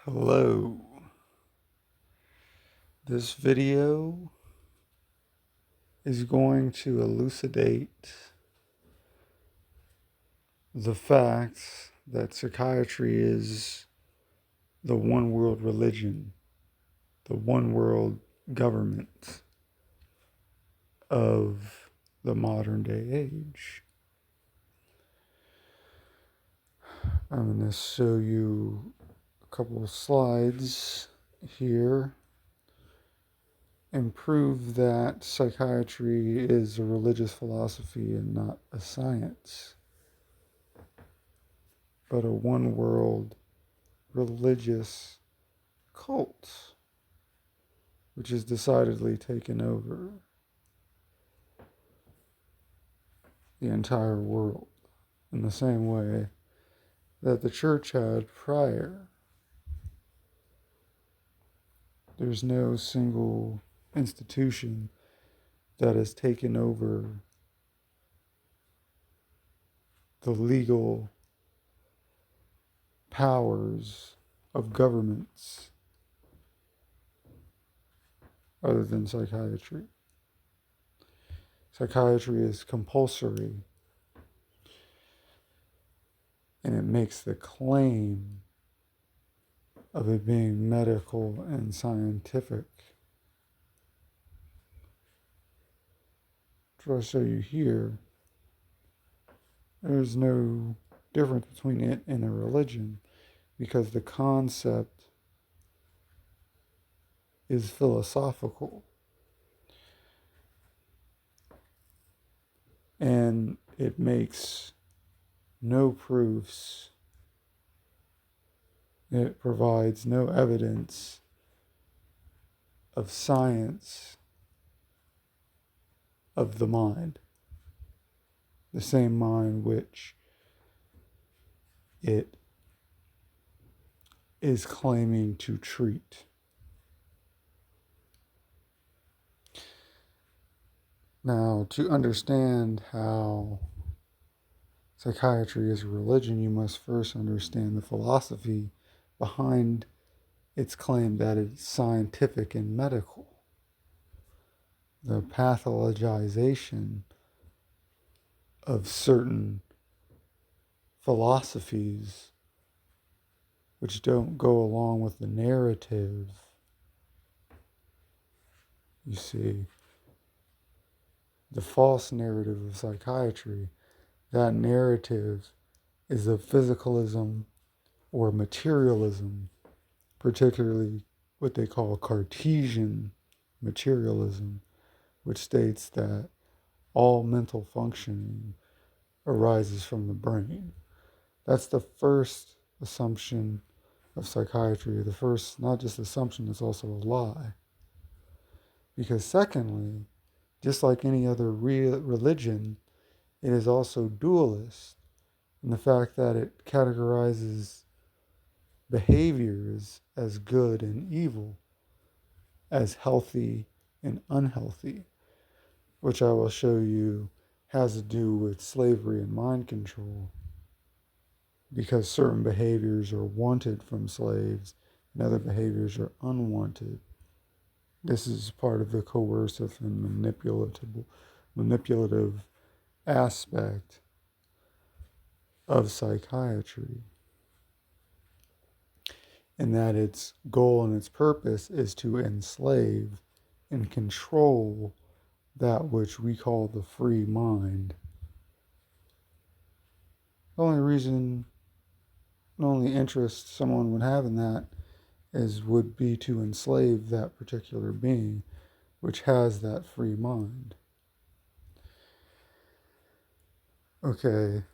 Hello. This video is going to elucidate the fact that psychiatry is the one world religion, the one world government of the modern day age. I'm going to show you a couple of slides here and prove that psychiatry is a religious philosophy and not a science, but a one world religious cult, which has decidedly taken over the entire world in the same way that the church had prior. There's no single institution that has taken over the legal powers of governments other than psychiatry. Psychiatry is compulsory, and it makes the claim of it being medical and scientific. What I'll show you here, there's no difference between it and a religion because the concept is philosophical. And it makes no proofs. It provides no evidence of science of the mind. The same mind which it is claiming to treat. Now, to understand how psychiatry is a religion, you must first understand the philosophy behind its claim that it's scientific and medical. The pathologization of certain philosophies which don't go along with the narrative. You see, the false narrative of psychiatry, that narrative is of physicalism or materialism, particularly what they call Cartesian materialism, which states that all mental functioning arises from the brain. That's the first assumption of psychiatry. The first, not just assumption, it's also a lie. Because secondly, just like any other religion, it is also dualist in the fact that it categorizes behaviors as good and evil, as healthy and unhealthy, which I will show you has to do with slavery and mind control, because certain behaviors are wanted from slaves and other behaviors are unwanted. This is part of the coercive and manipulative aspect of psychiatry, and that its goal and its purpose is to enslave and control that which we call the free mind. The only interest someone would have in that would be to enslave that particular being, which has that free mind. Okay,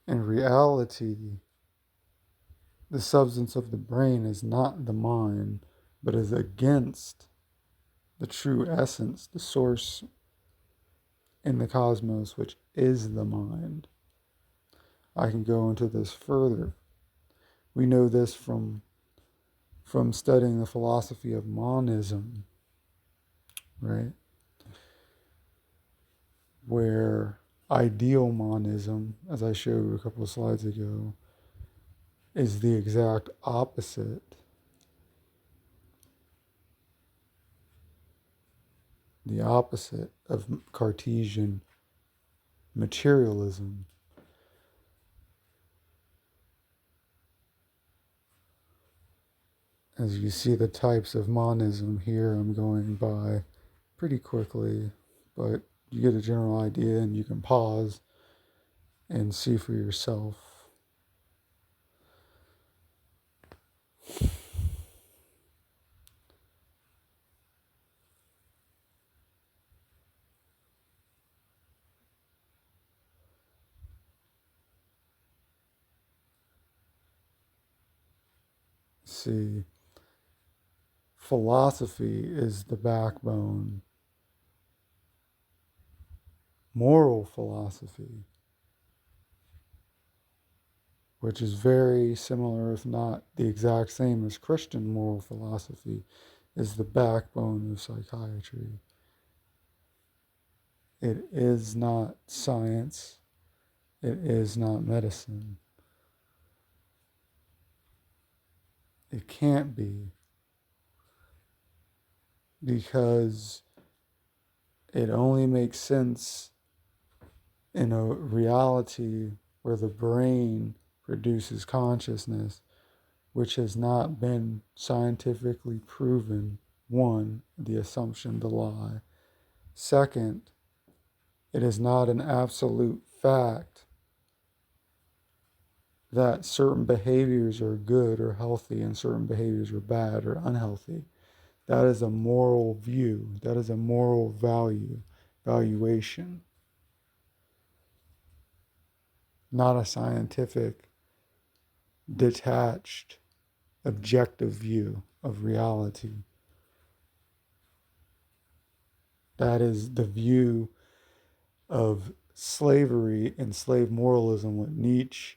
in reality, the substance of the brain is not the mind, but is against the true essence, the source in the cosmos, which is the mind. I can go into this further. We know this from studying the philosophy of monism, right? Where ideal monism, as I showed a couple of slides ago, is the exact opposite the opposite of Cartesian materialism. As you see the types of monism here, I'm going by pretty quickly, but you get a general idea and you can pause and see for yourself. See, philosophy is the backbone. Moral philosophy, which is very similar, if not the exact same as Christian moral philosophy, is the backbone of psychiatry. It is not science. It is not medicine. It can't be, because it only makes sense in a reality where the brain produces consciousness, which has not been scientifically proven. One, the assumption to lie. Second, it is not an absolute fact that certain behaviors are good or healthy and certain behaviors are bad or unhealthy. That is a moral view. That is a moral valuation, not a scientific, detached, objective view of reality. That is the view of slavery and slave moralism, what Nietzsche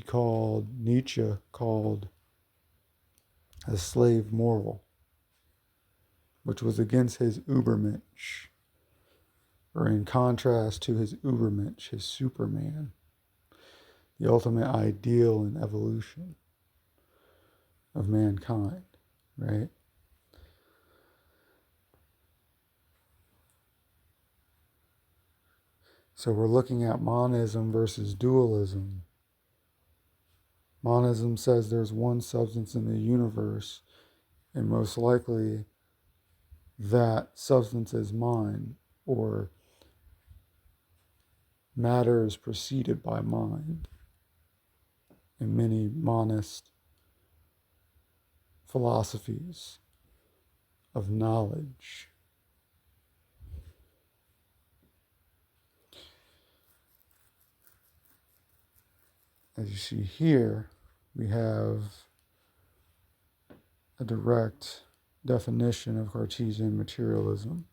called a slave moral, which was against his Übermensch, or in contrast to his Übermensch, his Superman, the ultimate ideal in evolution of mankind, right? So we're looking at monism versus dualism. Monism says there's one substance in the universe, and most likely that substance is mind, or matter is preceded by mind in many monist philosophies of knowledge. As you see here, we have a direct definition of Cartesian materialism.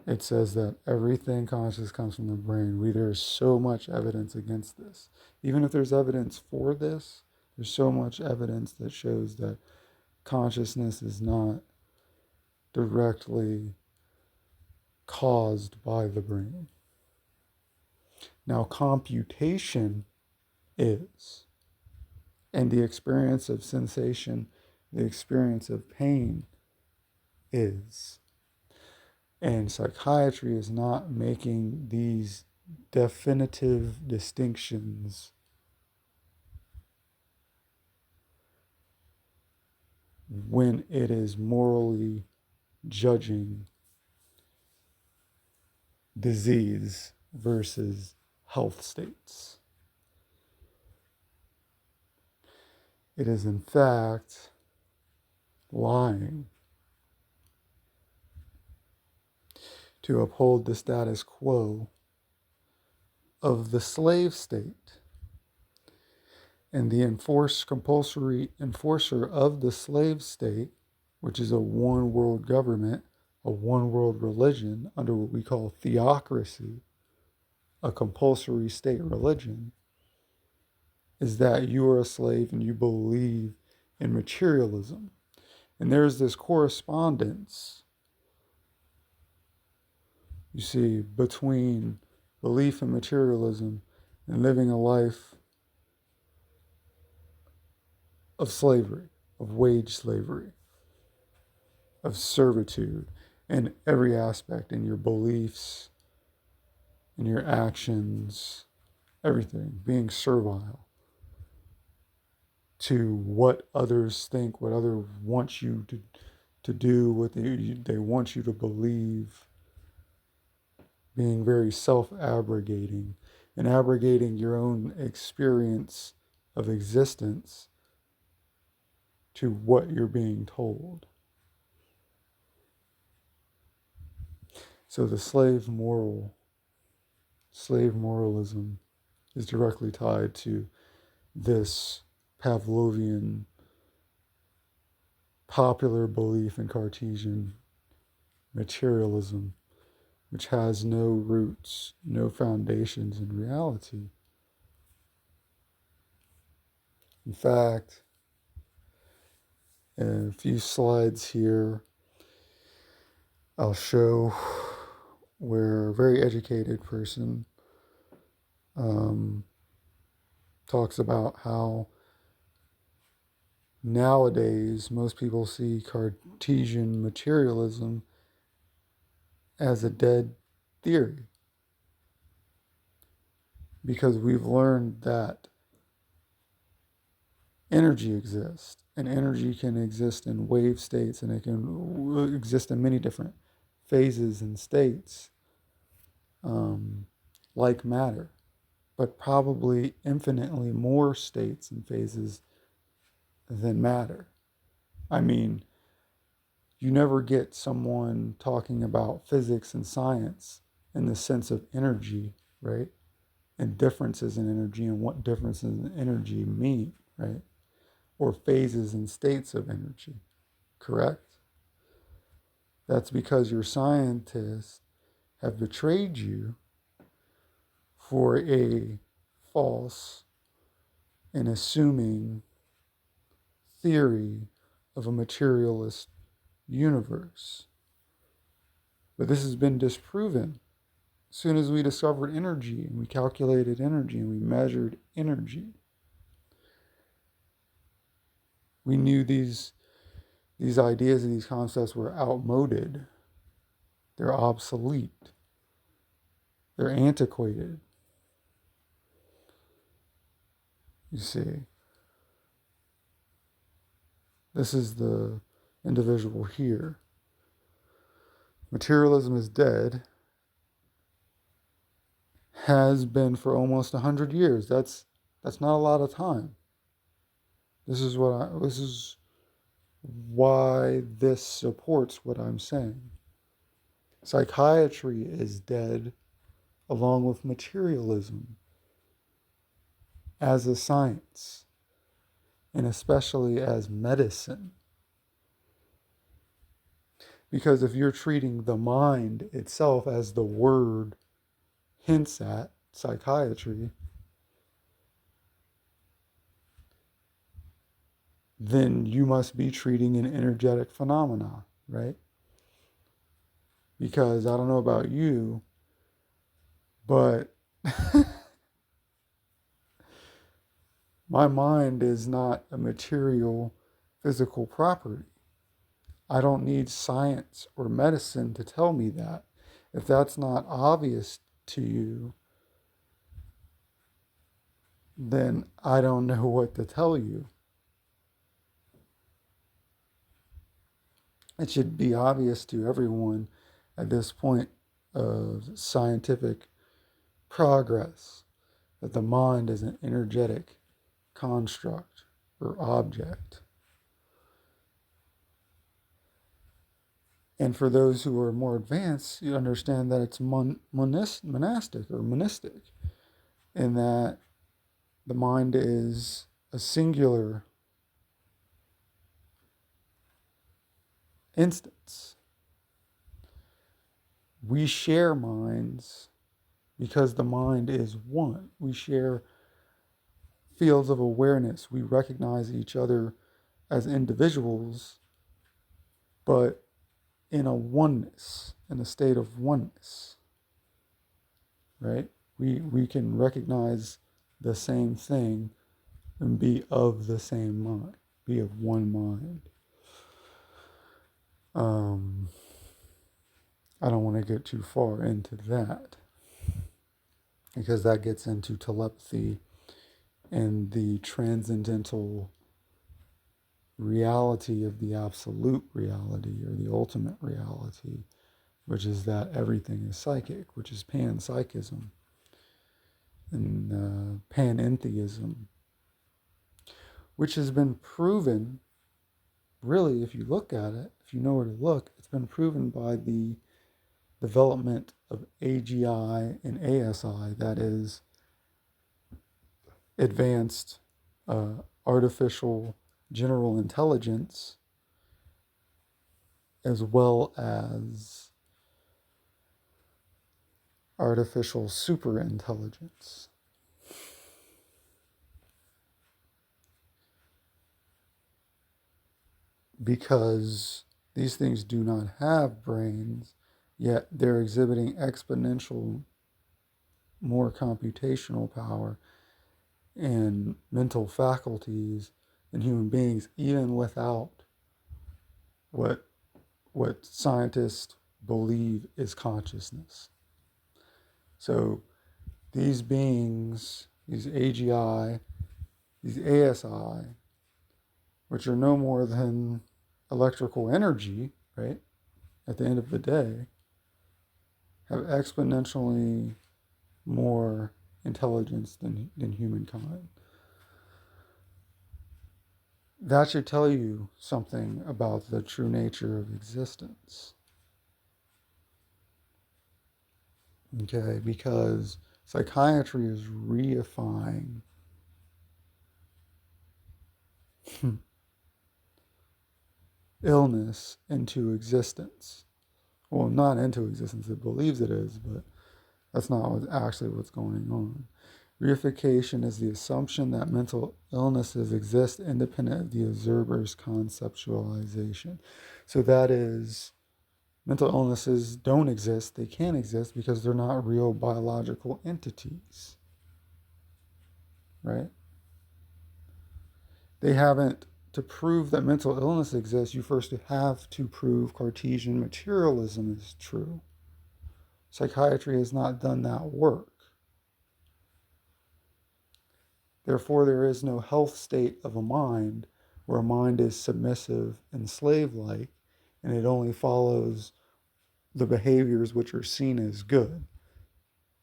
It says that everything conscious comes from the brain. There is so much evidence against this. Even if there's evidence for this, there's so much evidence that shows that consciousness is not directly caused by the brain. Now, computation is, and the experience of sensation, the experience of pain is. And psychiatry is not making these definitive distinctions when it is morally judging disease versus health states. It is, in fact, lying to uphold the status quo of the slave state. And the compulsory enforcer of the slave state, which is a one world government, a one world religion under what we call theocracy, a compulsory state religion, is that you are a slave and you believe in materialism. And there's this correspondence, you see, between belief in materialism and living a life of slavery, of wage slavery, of servitude in every aspect, in your beliefs, in your actions, everything, being servile to what others think, what others want you to do, what they want you to believe, being very self-abrogating and abrogating your own experience of existence to what you're being told. So the slave moralism is directly tied to this Pavlovian popular belief in Cartesian materialism, which has no roots, no foundations in reality. In fact, in a few slides here, I'll show where a very educated person talks about how nowadays most people see Cartesian materialism as a dead theory because we've learned that energy exists, and energy can exist in wave states, and it can exist in many different phases and states, like matter, but probably infinitely more states and phases than matter. I mean, you never get someone talking about physics and science in the sense of energy, right? And differences in energy and what differences in energy mean, right? Or phases and states of energy, correct? That's because your scientists have betrayed you for a false and assuming theory of a materialist universe. But this has been disproven. As soon as we discovered energy and we calculated energy and we measured energy, we knew these ideas and these concepts were outmoded. They're obsolete. They're antiquated. You see, this is the individual here. Materialism is dead. Has been for almost 100 years. That's not a lot of time. This is why this supports what I'm saying. Psychiatry is dead along with materialism as a science, and especially as medicine. Because if you're treating the mind itself as the word hints at, psychiatry, then you must be treating an energetic phenomena, right? Because I don't know about you, but my mind is not a material, physical property. I don't need science or medicine to tell me that. If that's not obvious to you, then I don't know what to tell you. It should be obvious to everyone at this point of scientific progress that the mind is an energetic construct or object. And for those who are more advanced, you understand that it's monastic or monistic, in that the mind is a singular instance. We share minds because the mind is one. We share fields of awareness. We recognize each other as individuals, but in a oneness, in a state of oneness, right? We can recognize the same thing and be of the same mind, be of one mind. I don't want to get too far into that because that gets into telepathy and the transcendental reality of the absolute reality or the ultimate reality, which is that everything is psychic, which is panpsychism and panentheism, which has been proven, really, if you look at it, if you know where to look, it's been proven by the development of AGI and ASI, that is, advanced artificial general intelligence, as well as artificial superintelligence. Because these things do not have brains, yet they're exhibiting exponential more computational power and mental faculties than human beings, even without what scientists believe is consciousness. So these beings, these AGI, these ASI, which are no more than electrical energy, right, at the end of the day, have exponentially more intelligence than humankind. That should tell you something about the true nature of existence. Okay, because psychiatry is reifying illness into existence. Well, not into existence, it believes it is, but that's not actually what's going on. Reification is the assumption that mental illnesses exist independent of the observer's conceptualization. So that is, mental illnesses don't exist. They can't exist because they're not real biological entities, right? They haven't, to prove that mental illness exists, you first have to prove Cartesian materialism is true. Psychiatry has not done that work. Therefore, there is no health state of a mind where a mind is submissive and slave-like, and it only follows the behaviors which are seen as good.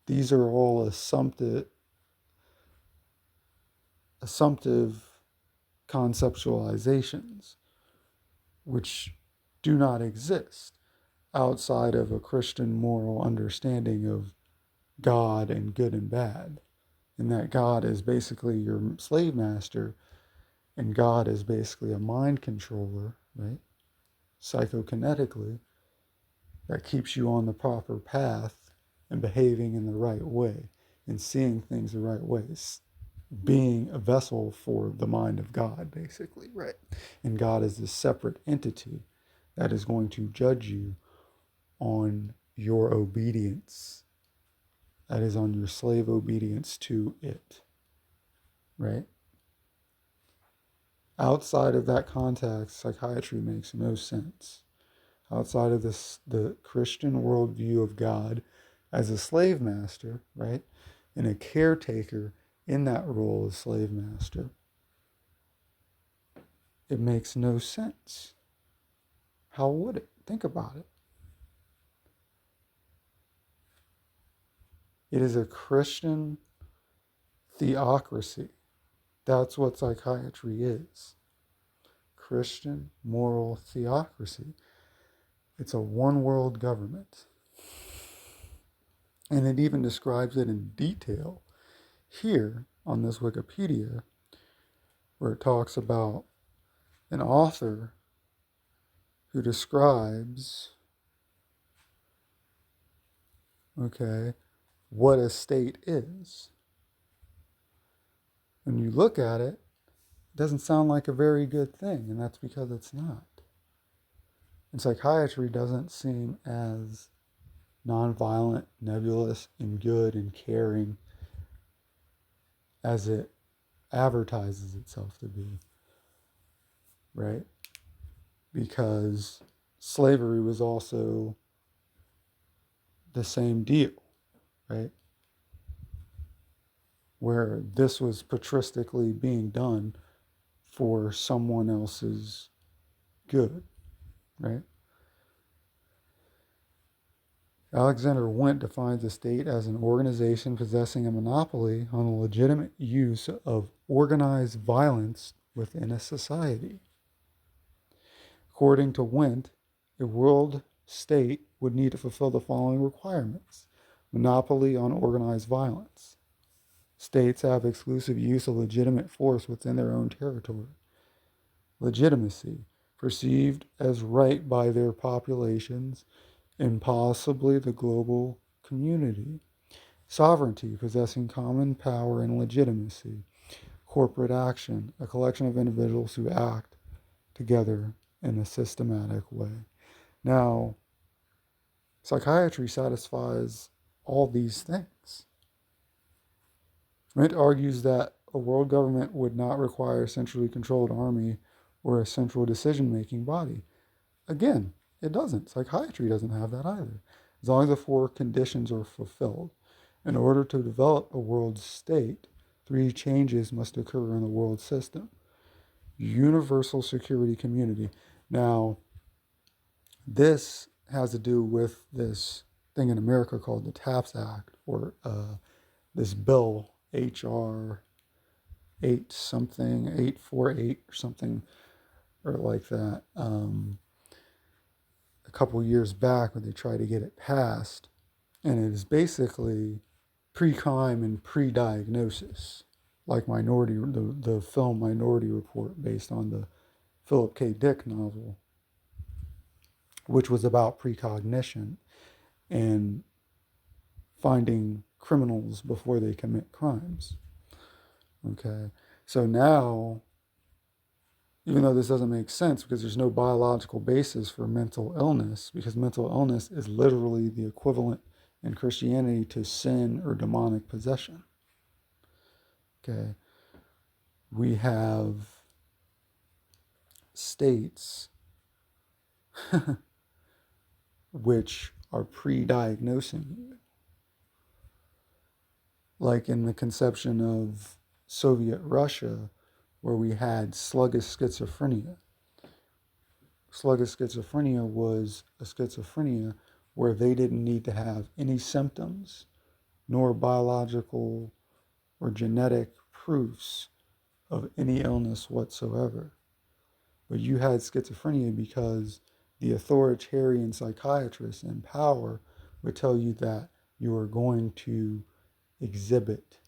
These are all assumptive conceptualizations which do not exist outside of a Christian moral understanding of God and good and bad, and that God is basically your slave master, and God is basically a mind controller, right? Psychokinetically, that keeps you on the proper path and behaving in the right way and seeing things the right ways, being a vessel for the mind of God, basically, right? And God is this separate entity that is going to judge you on your obedience, that is, on your slave obedience to it, right? Outside of that context, psychiatry makes no sense. Outside of this, the Christian worldview of God as a slave master, right? And a caretaker in that role as slave master, it makes no sense. How would it? Think about it. It is a Christian theocracy. That's what psychiatry is. Christian moral theocracy. It's a one world government. And it even describes it in detail here on this Wikipedia, where it talks about an author who describes, okay, what a state is. When you look at it, it doesn't sound like a very good thing, and that's because it's not. And psychiatry doesn't seem as nonviolent, nebulous, and good and caring as it advertises itself to be, right? Because slavery was also the same deal, right? Where this was patristically being done for someone else's good, right? Alexander Went defines the state as an organization possessing a monopoly on the legitimate use of organized violence within a society. According to Went, a world state would need to fulfill the following requirements: monopoly on organized violence. States have exclusive use of legitimate force within their own territory. Legitimacy, perceived as right by their populations and possibly the global community. Sovereignty, possessing common power and legitimacy. Corporate action, a collection of individuals who act together in a systematic way. Now, psychiatry satisfies all these things. It argues that a world government would not require a centrally controlled army or a central decision-making body. Again, it doesn't. Psychiatry doesn't have that either. As long as the four conditions are fulfilled. In order to develop a world state, three changes must occur in the world system. Universal security community. Now, this has to do with this thing in America called the TAPS Act, or this bill, HR 8 something, 848 or something, or like that. A couple years back when they tried to get it passed, and it is basically pre-crime and pre-diagnosis, like the film Minority Report, based on the Philip K. Dick novel, which was about precognition and finding criminals before they commit crimes. Okay, so now, even though this doesn't make sense because there's no biological basis for mental illness, because mental illness is literally the equivalent in Christianity to sin or demonic possession. Okay, we have states which are pre-diagnosing you, like in the conception of Soviet Russia, where we had sluggish schizophrenia. Sluggish schizophrenia was a schizophrenia where they didn't need to have any symptoms, nor biological or genetic proofs of any illness whatsoever. But you had schizophrenia because the authoritarian psychiatrists in power would tell you that you are going to exhibit.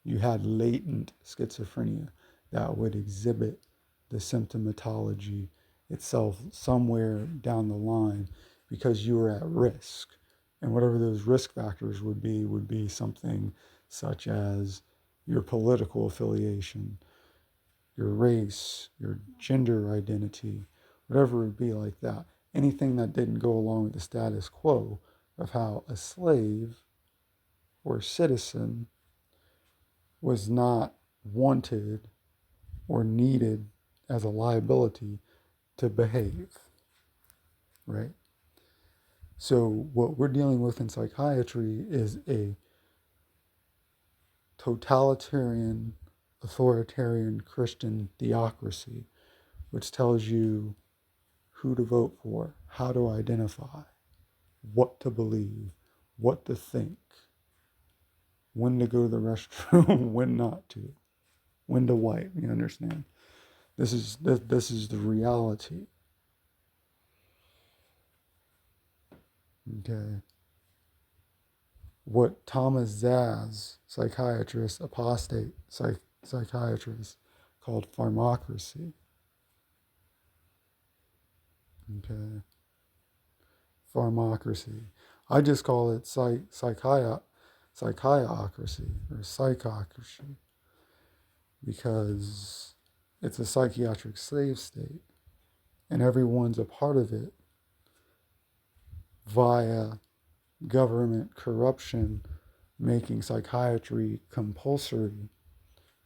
You had latent schizophrenia that would exhibit the symptomatology itself somewhere down the line because you were at risk. And whatever those risk factors would be something such as your political affiliation, your race, your gender identity, whatever it would be like that. Anything that didn't go along with the status quo of how a slave or citizen was not wanted or needed as a liability to behave, right? So what we're dealing with in psychiatry is a totalitarian, authoritarian Christian theocracy, which tells you who to vote for, how to identify, what to believe, what to think, when to go to the restroom, when not to, when to wipe. You understand? This is the reality. Okay. What Thomas Zaz, psychiatrist, apostate psychiatrist, called pharmacracy. Okay. Pharmacracy. I just call it psychiocracy or psychocracy because it's a psychiatric slave state and everyone's a part of it via government corruption, making psychiatry compulsory,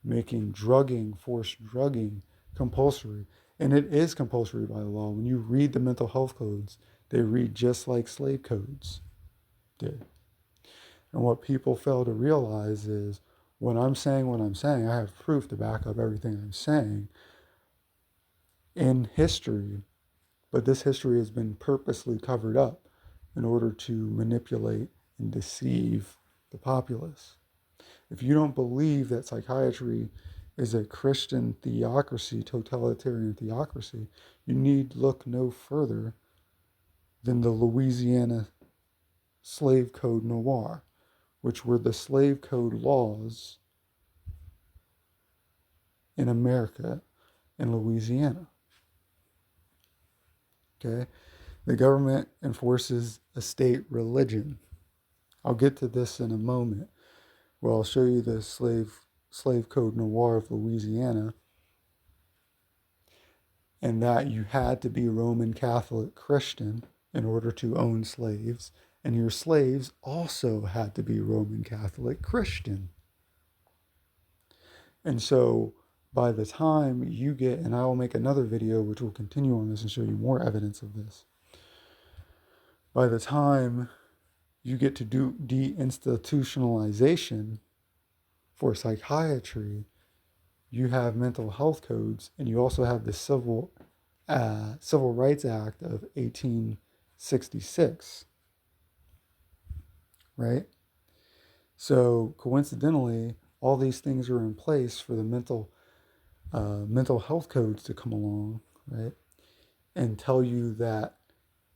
making drugging, forced drugging compulsory. And it is compulsory by law. When you read the mental health codes, they read just like slave codes did. And what people fail to realize is when I'm saying what I'm saying, I have proof to back up everything I'm saying in history, but this history has been purposely covered up in order to manipulate and deceive the populace. If you don't believe that psychiatry is a Christian theocracy, totalitarian theocracy, you need look no further than the Louisiana slave code noir, which were the slave code laws in America and Louisiana. Okay? The government enforces a state religion. I'll get to this in a moment, where I'll show you the slave code noir of Louisiana, and that you had to be Roman Catholic Christian in order to own slaves, and your slaves also had to be Roman Catholic Christian. And so by the time you get, and I will make another video which will continue on this and show you more evidence of this, by the time you get to do deinstitutionalization for psychiatry, you have mental health codes, and you also have the Civil Rights Act of 1866, right? So coincidentally, all these things are in place for the mental health codes to come along, right, and tell you that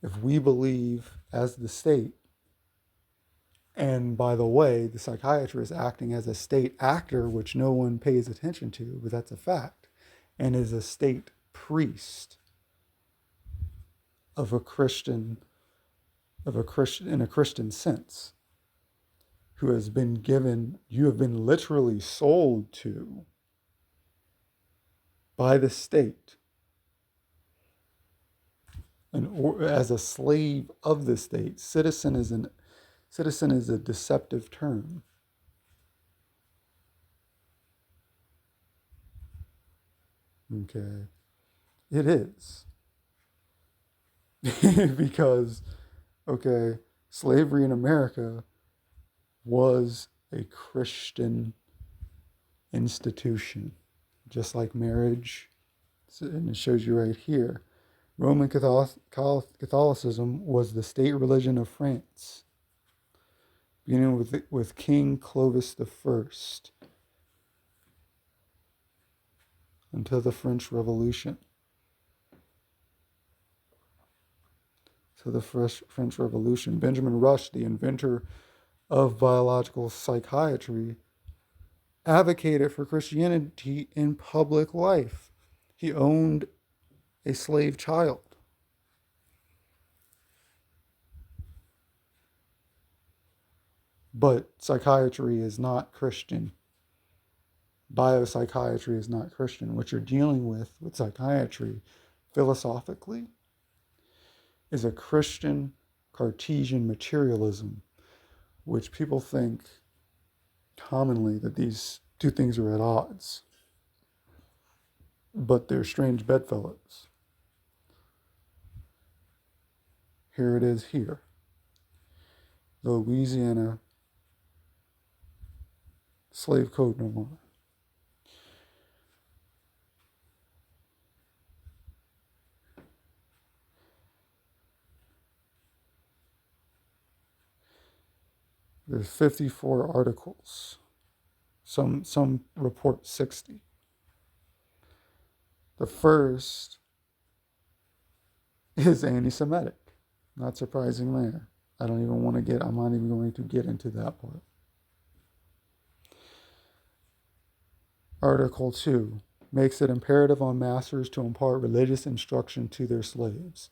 if we believe as the state, and by the way, the psychiatrist acting as a state actor, which no one pays attention to, but that's a fact, and is a state priest of a Christian in a Christian sense, who has been given, you have been literally sold to by the state, and as a slave of the state. Citizen is a deceptive term. Okay, it is. Because, okay, slavery in America was a Christian institution, just like marriage, and it shows you right here. Roman Catholicism was the state religion of France, beginning with King Clovis I until the French Revolution. French Revolution. Benjamin Rush, the inventor of biological psychiatry, advocated for Christianity in public life. He owned a slave child. But psychiatry is not Christian. Biopsychiatry is not Christian. What you're dealing with psychiatry, philosophically, is a Christian Cartesian materialism, which people think commonly that these two things are at odds. But they're strange bedfellows. Here it is here. The Louisiana slave code no more. There's 54 articles. Some report 60. The first is anti-Semitic. Not surprising there. I'm not even going to get into that part. Article 2 makes it imperative on masters to impart religious instruction to their slaves.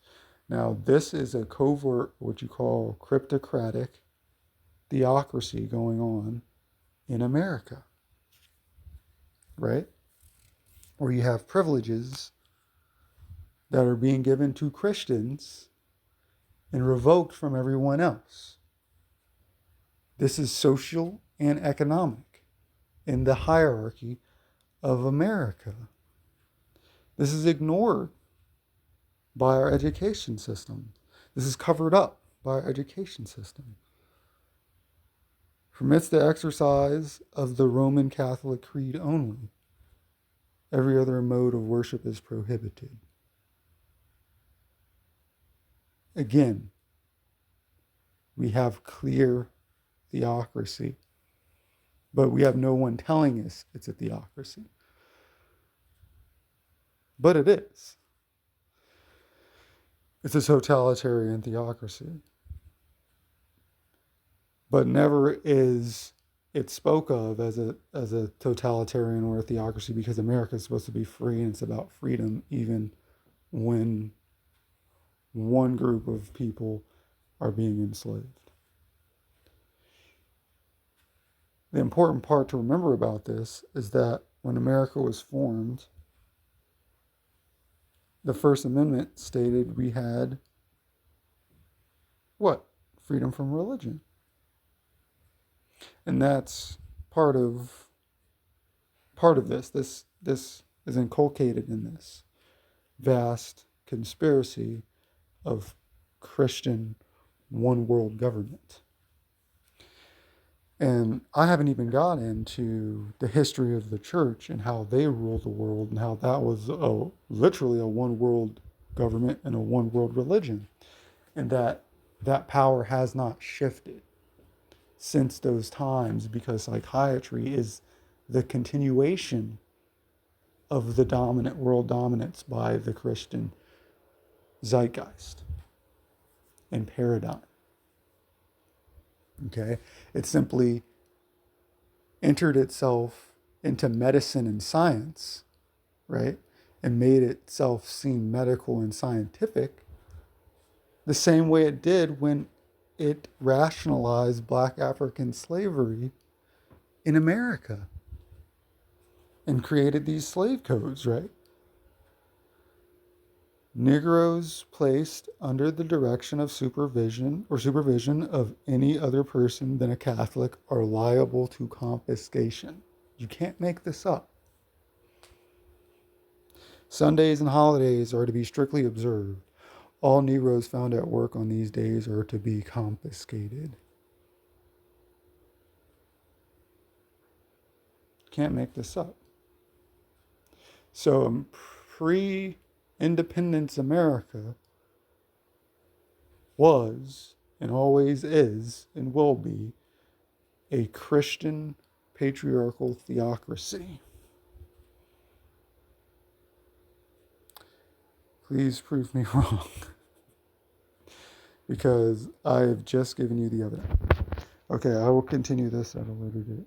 Now, this is a covert, what you call Cryptocratic theocracy going on in America, right? Where you have privileges that are being given to Christians and revoked from everyone else. This is social and economic in the hierarchy of America. This is ignored by our education system. This is covered up by our education system. Permits the exercise of the Roman Catholic creed only. Every other mode of worship is prohibited. Again, we have clear theocracy, but we have no one telling us it's a theocracy. But it is. It's a totalitarian theocracy. But never is it spoke of as a totalitarian or a theocracy, because America is supposed to be free, and it's about freedom even when one group of people are being enslaved. The important part to remember about this is that when America was formed, the First Amendment stated we had what? Freedom from religion. And that's part of this. This is inculcated in this vast conspiracy of Christian one world government. And I haven't even got into the history of the church and how they ruled the world, and how that was literally a one world government and a one world religion, and that power has not shifted since those times, because psychiatry is the continuation of the dominant world dominance by the Christian zeitgeist and paradigm. Okay? It simply entered itself into medicine and science, right? And made itself seem medical and scientific the same way it did when it rationalized Black African slavery in America and created these slave codes, right? Negroes placed under the direction of supervision of any other person than a Catholic are liable to confiscation. You can't make this up. Sundays and holidays are to be strictly observed. All Negroes found at work on these days are to be confiscated. Can't make this up. So pre-independence America was, and always is, and will be, a Christian patriarchal theocracy. Please prove me wrong, because I have just given you the evidence. Okay, I will continue this at a later date.